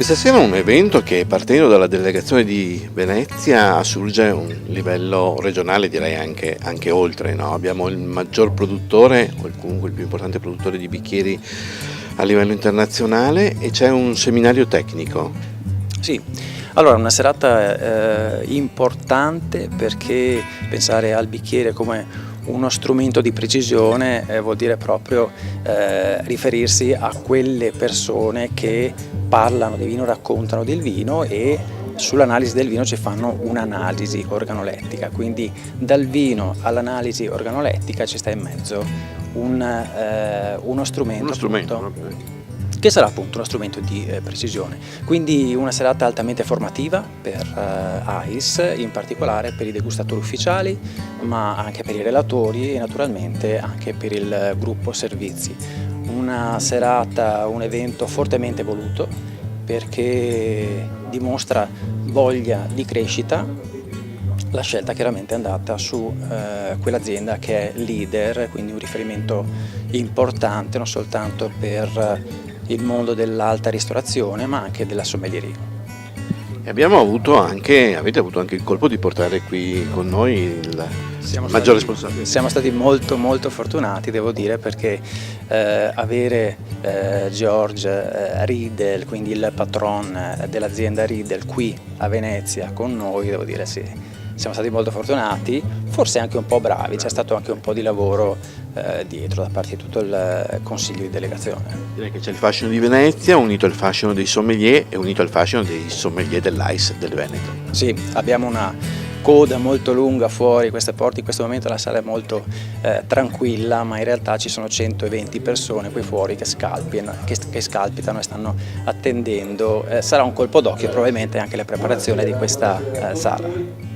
Questa sera è un evento che, partendo dalla delegazione di Venezia, assurge a un livello regionale, direi anche oltre, no? Abbiamo il maggior produttore, o comunque il più importante produttore di bicchieri a livello internazionale, e c'è un seminario tecnico. Sì, allora una serata importante, perché pensare al bicchiere come uno strumento di precisione vuol dire proprio riferirsi a quelle persone che parlano di vino, raccontano del vino e sull'analisi del vino ci fanno un'analisi organolettica, quindi dal vino all'analisi organolettica ci sta in mezzo uno strumento, Proprio. che sarà appunto uno strumento di precisione. Quindi una serata altamente formativa per AIS, in particolare per i degustatori ufficiali, ma anche per i relatori e naturalmente anche per il gruppo servizi. Una serata, un evento fortemente voluto, perché dimostra voglia di crescita. La scelta chiaramente è andata su quell'azienda che è leader, quindi un riferimento importante non soltanto per il mondo dell'alta ristorazione ma anche della sommelieria. E avete avuto anche il colpo di portare qui con noi il maggior responsabile. Siamo stati molto fortunati, devo dire, perché avere George Riedel, quindi il patron dell'azienda Riedel, qui a Venezia con noi, devo dire sì. Siamo stati molto fortunati, forse anche un po' bravi, c'è stato anche un po' di lavoro dietro da parte di tutto il consiglio di delegazione. Direi che c'è il fascino di Venezia unito al fascino dei sommelier e unito al fascino dei sommelier dell'AIS del Veneto. Sì, abbiamo una coda molto lunga fuori queste porte, in questo momento la sala è molto tranquilla, ma in realtà ci sono 120 persone qui fuori che scalpitano e stanno attendendo. Sarà un colpo d'occhio probabilmente anche la preparazione di questa sala.